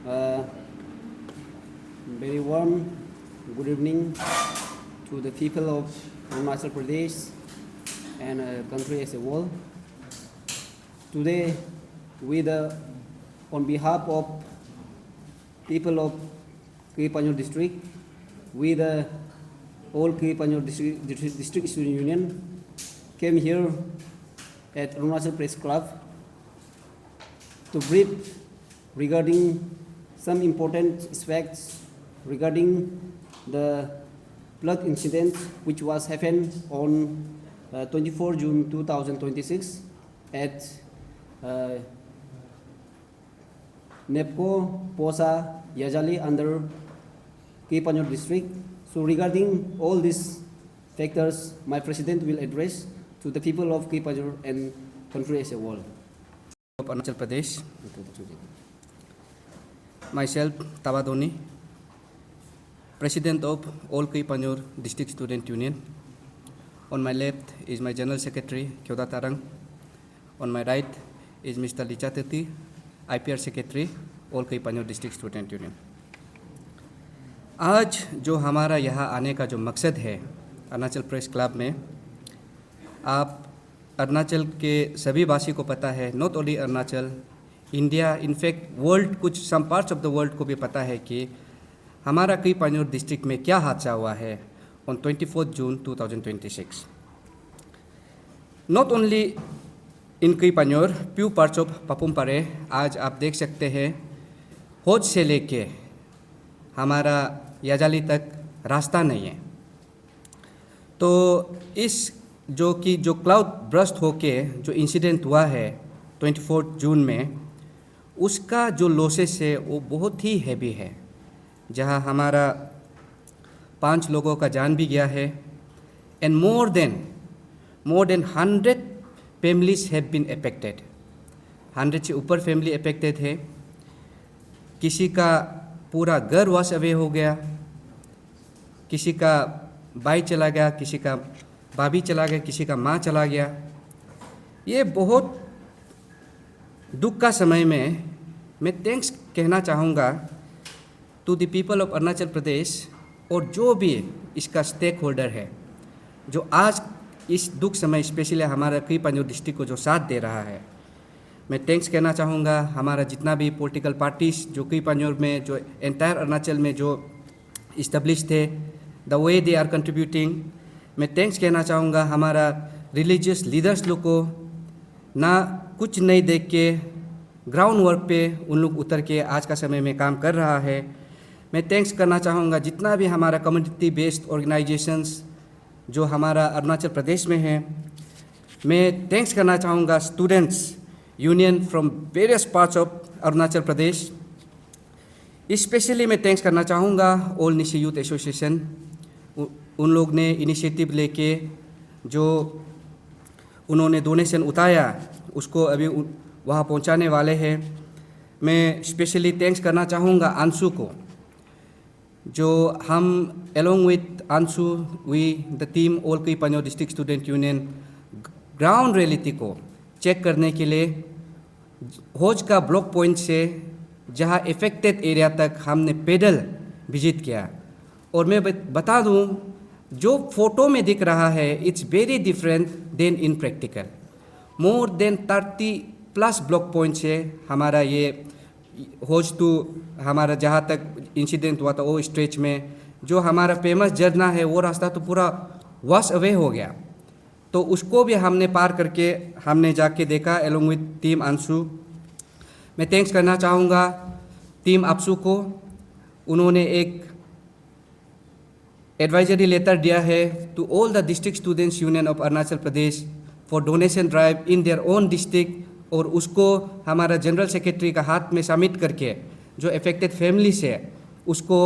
Uh, Very warm good evening to the people of Arunachal Pradesh and country as a whole. Today, on behalf of people of Kiri Panjor district, we the all Kiri Panjor district student union came here at Arunachal Press Club to brief regarding some important aspects regarding the flood incident which was happened on 24 June 2026 at NEPCO Posa Yajali under Kiri Panjor district. So regarding all these factors, my president will address to the people of Kiri Panjor and country as a whole. Of Arunachal Pradesh. Myself, Tabadoni, President of All Kiri Panjor District Student Union. On my left is my General Secretary, Kyoda Tarang. On my right is Mr. Lichatati, IPR Secretary, All Kiri Panjor District Student Union. आज जो हमारा यहाँ आने का जो मकसद है Arunachal press club में, आप अरुणाचल के सभी वासी को पता है, not only Arunachal, India, in fact world, कुछ some parts of the world को भी पता है कि हमारा करी पांजोर डिस्ट्रिक्ट में क्या हादसा हुआ है on 24 June 2026. Not only in करी पांजोर, फ्यू पार्ट्स ऑफ पापुमपारे, आज आप देख सकते हैं होज से लेके हमारा याजाली तक रास्ता नहीं है. तो इस जो क्लाउड ब्रस्ट होके जो इंसिडेंट हुआ है 24 जून में, उसका जो लॉसेस है वो बहुत ही हैवी है, जहां हमारा 5 लोगों का जान भी गया है and more than 100 families have been affected. 100 से ऊपर फैमिली अफेक्टेड है. किसी का पूरा घर वॉश अवे हो गया, किसी का भाई चला गया, किसी का भाभी चला गया, किसी का माँ चला गया. ये बहुत दुख का समय में मैं थैंक्स कहना चाहूँगा to the people of Arunachal Pradesh और जो भी इसका स्टेक होल्डर है, जो आज इस दुख समय स्पेशली हमारा करी पांजोर डिस्ट्रिक्ट को जो साथ दे रहा है. मैं थैंक्स कहना चाहूँगा हमारा जितना भी पॉलिटिकल पार्टीज जो करी पांजोर में, जो एंटायर अरुणाचल में जो इस्टेब्लिश थे, the way they are contributing. मैं थैंक्स कहना चाहूँगा हमारा रिलीजियस लीडर्स लोग को, ना कुछ नहीं देख के ग्राउंड वर्क पे उन लोग उतर के आज का समय में काम कर रहा है. मैं थैंक्स करना चाहूँगा जितना भी हमारा कम्युनिटी बेस्ड ऑर्गेनाइजेशंस जो हमारा अरुणाचल प्रदेश में है. मैं थैंक्स करना चाहूँगा students union from various parts of Arunachal Pradesh. Specially मैं थैंक्स करना चाहूँगा ऑल निशी यूथ एसोसिएशन. उन लोग ने इनिशिएटिव लेके जो उन्होंने डोनेशन उठाया उसको अभी वहाँ पहुँचाने वाले हैं. मैं स्पेशली थैंक्स करना चाहूँगा अंशु को, जो हम along with Anshu we the team all करी Panjor district student union ground reality को चेक करने के लिए होज का ब्लॉक पॉइंट से जहाँ इफेक्टेड एरिया तक हमने पैदल विजिट किया. और मैं बता दूँ, जो फोटो में दिख रहा है it's very different than in practical. More than 30+ block point है हमारा ये होज टू हमारा जहाँ तक इंसिडेंट हुआ था वो स्ट्रेच में. जो हमारा फेमस झरना है वो रास्ता तो पूरा वॉश अवे हो गया. तो उसको भी हमने पार करके हमने जाके देखा एलोंग विथ टीम अंशु. मैं थैंक्स करना चाहूँगा टीम अपसू को. उन्होंने एक एडवाइजरी लेटर दिया है to all the district students union of Arunachal Pradesh for donation drive in their own district, और उसको हमारा जनरल सेक्रेटरी का हाथ में सबमिट करके जो अफेक्टेड फैमिलीज है उसको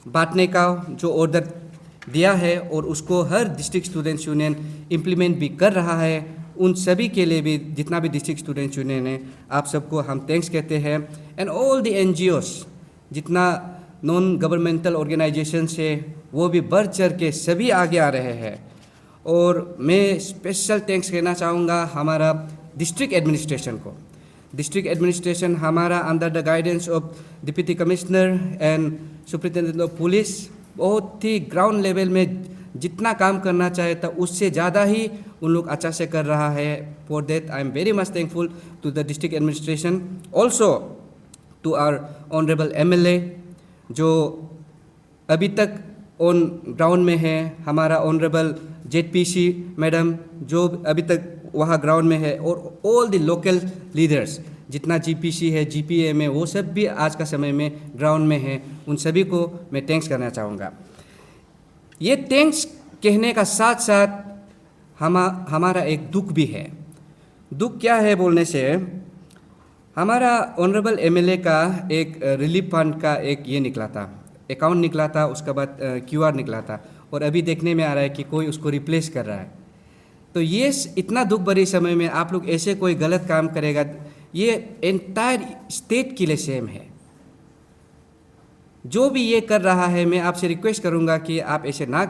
बांटने का जो ऑर्डर दिया है, और उसको हर डिस्ट्रिक्ट स्टूडेंट्स यूनियन इम्प्लीमेंट भी कर रहा है. उन सभी के लिए भी जितना भी डिस्ट्रिक्ट स्टूडेंट्स यूनियन है, आप सबको हम थैंक्स कहते हैं. एंड ऑल द NGOs, जितना नॉन गवर्नमेंटल ऑर्गेनाइजेशंस है वो भी बढ़ चढ़ के सभी आगे आ रहे हैं. और मैं स्पेशल थैंक्स कहना चाहूँगा हमारा डिस्ट्रिक्ट एडमिनिस्ट्रेशन को, डिस्ट्रिक्ट एडमिनिस्ट्रेशन हमारा under the guidance of deputy commissioner and superintendent of police बहुत ही ग्राउंड लेवल में जितना काम करना चाहे था उससे ज़्यादा ही उन लोग अच्छा से कर रहा है. For that I am very much thankful to the district administration. Also to our honourable MLA जो अभी तक ऑन ग्राउंड में है, हमारा ऑनरेबल ZPC मैडम जो अभी तक वहाँ ग्राउंड में है, और ऑल द लोकल लीडर्स जितना GPC है, GPA में, वो सब भी आज का समय में ग्राउंड में है. उन सभी को मैं थैंक्स करना चाहूँगा. ये थैंक्स कहने का साथ साथ हमारा एक दुख भी है. दुख क्या है बोलने से, हमारा ऑनरेबल MLA का एक रिलीफ फंड का एक ये निकला था, अकाउंट निकला था, उसके बाद QR निकला था, और अभी देखने में आ रहा है कि कोई उसको रिप्लेस कर रहा है. तो ये इतना दुख भरे समय में आप लोग ऐसे कोई गलत काम करेगा, ये एंटायर स्टेट के लिए सेम है. जो भी ये कर रहा है, मैं आपसे रिक्वेस्ट करूंगा कि आप ऐसे ना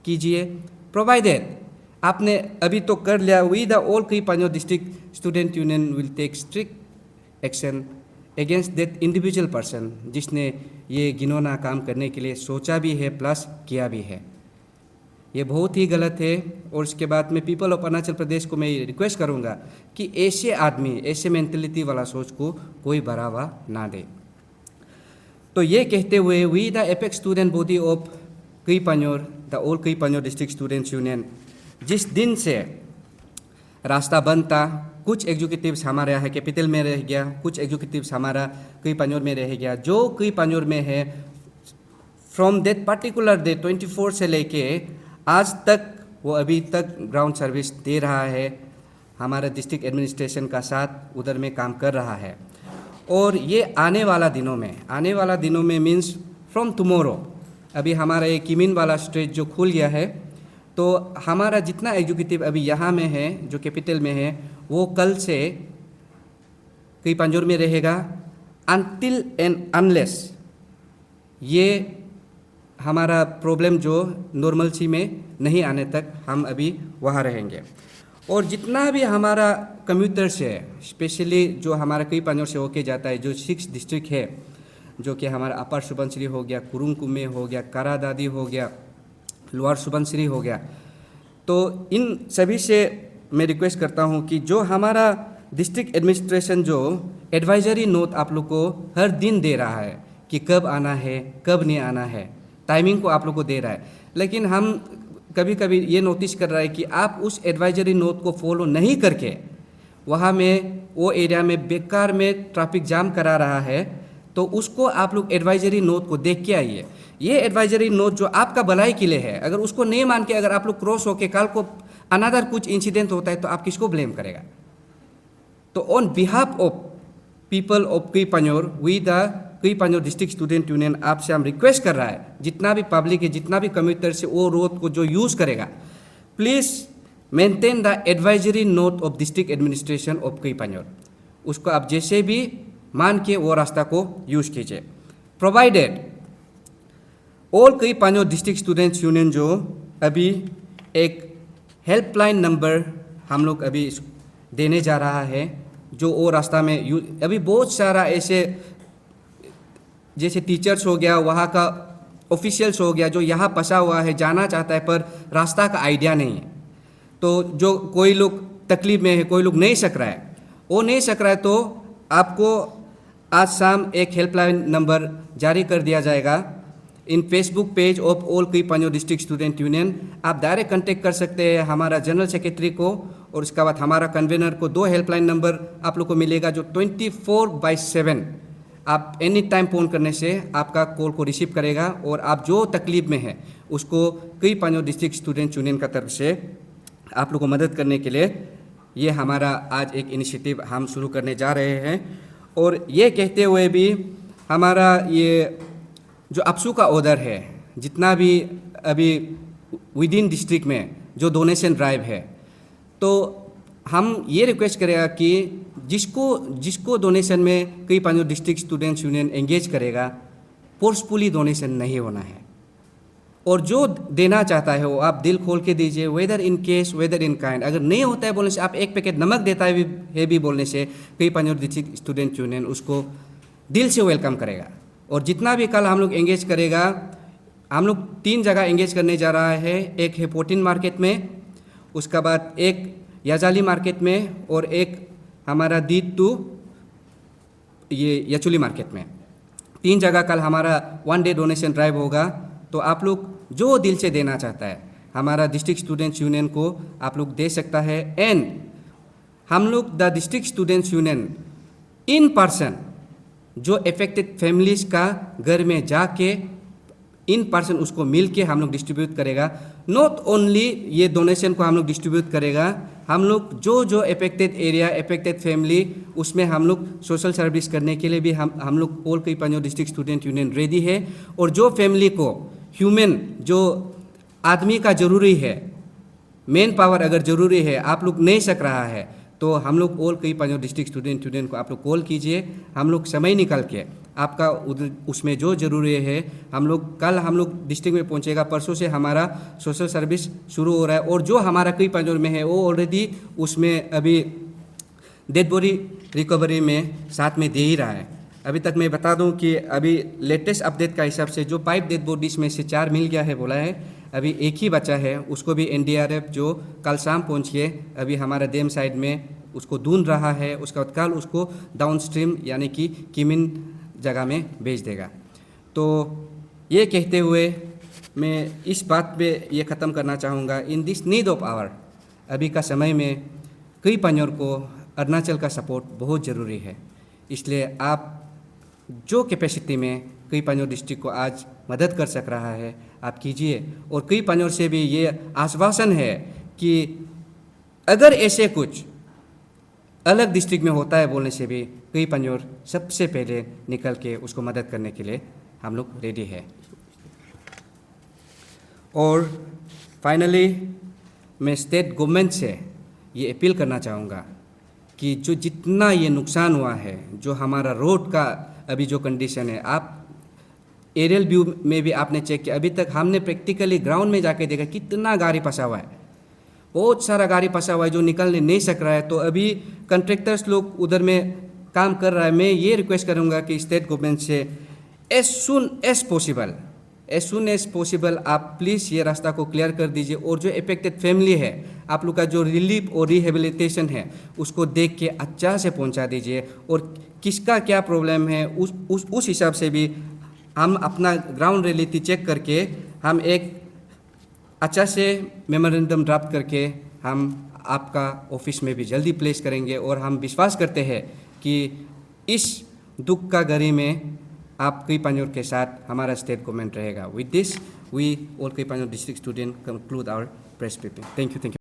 कीजिए. प्रोवाइडेड आपने अभी तो कर लिया, वी द ऑल क्री Panjor district student union will take strict action against that individual person जिसने ये घिनौना काम करने के लिए सोचा भी है प्लस किया भी है. ये बहुत ही गलत है. और इसके बाद में पीपल ऑफ अरुणाचल प्रदेश को मैं रिक्वेस्ट करूंगा कि ऐसे आदमी, ऐसे मेंटलिटी वाला सोच को कोई बढ़ावा ना दे. तो ये कहते हुए we the apex student body of क्री पांजोर, द ऑल क्री पांजोर डिस्ट्रिक्ट स्टूडेंट्स यूनियन, जिस दिन से रास्ता बंद था, कुछ एग्जीक्यूटिव्स हमारे यहाँ कैपिटल में रह गया, कुछ एग्जीक्यूटिव्स हमारा क्री पांजोर में रह गया. जो क्री पांजोर में है फ्रॉम दैट पर्टिकुलर डे 24 से लेके आज तक वो अभी तक ग्राउंड सर्विस दे रहा है, हमारा डिस्ट्रिक्ट एडमिनिस्ट्रेशन का साथ उधर में काम कर रहा है. और ये आने वाला दिनों में मीन्स फ्रॉम टुमारो, अभी हमारा ये किमिन वाला स्ट्रेच जो खुल गया है, तो हमारा जितना एग्जीक्यूटिव अभी यहाँ में है, जो कैपिटल में है, वो कल से क्री पांजोर में रहेगा. अनटिल एंड अनलेस ये हमारा प्रॉब्लम जो नॉर्मलसी में नहीं आने तक हम अभी वहाँ रहेंगे. और जितना भी हमारा कम्यूटर्स है, स्पेशली जो हमारा क्री पांजोर से होके जाता है, जो 6 डिस्ट्रिक्ट है, जो कि हमारा अपर सुबनसिरी हो गया, कुरुंग कुमे हो गया, करादादी हो गया, लोअर सुबनसिरी हो गया, तो इन सभी से मैं रिक्वेस्ट करता हूँ कि जो हमारा डिस्ट्रिक्ट एडमिनिस्ट्रेशन जो एडवाइजरी नोट आप लोग को हर दिन दे रहा है कि कब आना है, कब नहीं आना है, टाइमिंग को आप लोग को दे रहा है, लेकिन हम कभी कभी ये नोटिस कर रहा है कि आप उस एडवाइजरी नोट को फॉलो नहीं करके वहाँ में वो एरिया में बेकार में ट्रैफिक जाम करा रहा है. तो उसको आप लोग एडवाइजरी नोट को देख के आइए. ये एडवाइजरी नोट जो आपका भलाई के लिए है, अगर उसको नहीं मान के अगर आप लोग क्रॉस होके कल को अनदर कुछ इंसिडेंट होता है तो आप किसको ब्लेम करेगा. तो on behalf of people of क्री पांजोर, वी द क्री पांजोर डिस्ट्रिक्ट स्टूडेंट यूनियन आपसे हम रिक्वेस्ट कर रहा है, जितना भी पब्लिक है, जितना भी कम्यूटर से वो रोड को जो यूज़ करेगा, please maintain the advisory note of district administration of क्री पांजोर. उसको आप जैसे भी मान के वो रास्ता को यूज़ कीजिए. प्रोवाइडेड ऑल क्री पांजोर डिस्ट्रिक्ट स्टूडेंट्स यूनियन जो अभी एक हेल्पलाइन नंबर हम लोग अभी देने जा रहा है, जो वो रास्ता में अभी बहुत सारा ऐसे जैसे टीचर्स हो गया, वहाँ का ऑफिशियल्स हो गया, जो यहाँ फंसा हुआ है, जाना चाहता है पर रास्ता का आइडिया नहीं है. तो जो कोई लोग तकलीफ में है, कोई लोग नहीं सक रहा है, वो नहीं सक रहा है, तो आपको आज शाम एक हेल्पलाइन नंबर जारी कर दिया जाएगा in Facebook page of all क्री पांजोर डिस्ट्रिक्ट स्टूडेंट यूनियन. आप डायरेक्ट कांटेक्ट कर सकते हैं हमारा जनरल सेक्रेटरी को, और उसके बाद हमारा कन्वेनर को. 2 हेल्पलाइन नंबर आप लोग को मिलेगा जो 24/7 आप एनी टाइम फ़ोन करने से आपका कॉल को रिसीव करेगा, और आप जो तकलीफ में है उसको क्री पांजोर डिस्ट्रिक्ट स्टूडेंट यूनियन का तरफ से आप लोग को मदद करने के लिए ये हमारा आज एक इनिशिएटिव हम शुरू करने जा रहे हैं. और ये कहते हुए भी हमारा ये जो अपसू का ऑर्डर है, जितना भी अभी विद इन डिस्ट्रिक्ट में जो डोनेशन ड्राइव है, तो हम ये रिक्वेस्ट करेगा कि जिसको डोनेशन में क्री Panjor district students union engage करेगा, फोर्सफुली डोनेशन नहीं होना है. और जो देना चाहता है वो आप दिल खोल के दीजिए, whether in case whether in kind. अगर नहीं होता है बोलने से, आप एक पैकेट नमक देता है भी बोलने से, कई पंजोर डिस्ट्रिक्ट स्टूडेंट यूनियन उसको दिल से वेलकम करेगा। और जितना भी कल हम लोग एंगेज करेगा, हम लोग 3 जगह एंगेज करने जा रहा है। एक है 14 मार्केट में, उसका बाद एक याजाली मार्केट में, और एक हमारा दीद टू ये यचुली मार्केट में। 3 जगह कल हमारा 1 डे डोनेशन ड्राइव होगा। तो आप लोग जो दिल से देना चाहता है हमारा डिस्ट्रिक्ट स्टूडेंट्स यूनियन को आप लोग दे सकता है। एंड हम लोग the district students union in person जो अफेक्टेड फैमिलीज़ का घर में जाके इन पर्सन उसको मिल के हम लोग डिस्ट्रीब्यूट करेगा। नॉट ओनली ये डोनेशन को हम लोग डिस्ट्रीब्यूट करेगा, हम लोग जो अफेक्टेड एरिया, अफेक्टेड फैमिली, उसमें हम लोग सोशल सर्विस करने के लिए भी हम लोग ऑल कई Panjor district student union ready है। और जो फैमिली को ह्यूमन जो आदमी का ज़रूरी है, मेन पावर अगर ज़रूरी है, आप लोग नहीं सक रहा है, तो हम लोग ऑल कई पंजोर डिस्ट्रिक्ट स्टूडेंट यूनियन को आप लोग कॉल कीजिए। हम लोग समय निकाल के आपका उसमें जो ज़रूरी है, हम लोग डिस्ट्रिक्ट में पहुंचेगा। परसों से हमारा सोशल सर्विस शुरू हो रहा है। और जो हमारा कई पंजोर में है वो ऑलरेडी उसमें अभी डेड बॉडी रिकवरी में साथ में दे ही रहा है। अभी तक मैं बता दूं कि अभी लेटेस्ट अपडेट का हिसाब से जो 5 डेड बॉडीज में से 4 मिल गया है बोला है, अभी एक ही बचा है, उसको भी NDRF जो कल शाम पहुंच के अभी हमारा डैम साइड में उसको ढूंढ रहा है। उसका बाद कल उसको डाउन स्ट्रीम यानी कि किमिन जगह में भेज देगा। तो ये कहते हुए मैं इस बात पे ये ख़त्म करना चाहूँगा, in this need of hour, अभी का समय में कई पंजोर को अरुणाचल का सपोर्ट बहुत ज़रूरी है। इसलिए आप जो कैपेसिटी में कई पंजोर डिस्ट्रिक्ट को आज मदद कर सक रहा है आप कीजिए। और कई पंजोर से भी ये आश्वासन है कि अगर ऐसे कुछ अलग डिस्ट्रिक्ट में होता है बोलने से भी कई पंजोर सबसे पहले निकल के उसको मदद करने के लिए हम लोग रेडी है। और फाइनली मैं स्टेट गवर्नमेंट से ये अपील करना चाहूँगा कि जो जितना ये नुकसान हुआ है, जो हमारा रोड का अभी जो कंडीशन है, आप एरियल व्यू में भी आपने चेक किया, अभी तक हमने प्रैक्टिकली ग्राउंड में जाके देखा कितना गाड़ी फंसा हुआ है, बहुत सारा गाड़ी फंसा हुआ है जो निकलने नहीं सक रहा है। तो अभी कंट्रैक्टर्स लोग उधर में काम कर रहा है। मैं ये रिक्वेस्ट करूँगा कि स्टेट गवर्नमेंट से एज सुन एज पॉसिबल आप प्लीज़ ये रास्ता को क्लियर कर दीजिए। और जो अफेक्टेड फैमिली है, आप लोग का जो रिलीफ और रिहेबिलिटेशन है उसको देख के अच्छा से पहुंचा दीजिए। और किसका क्या प्रॉब्लम है उस हिसाब से भी हम अपना ग्राउंड रियलिटी चेक करके हम एक अच्छा से मेमोरेंडम ड्राफ्ट करके हम आपका ऑफिस में भी जल्दी प्लेस करेंगे। और हम विश्वास करते हैं कि इस दुख का घड़ी में आप कई पंजोर के साथ हमारा स्टेट गवर्नमेंट रहेगा। विद दिस वी ऑल कई Panjor district student conclude our press briefing. Thank you.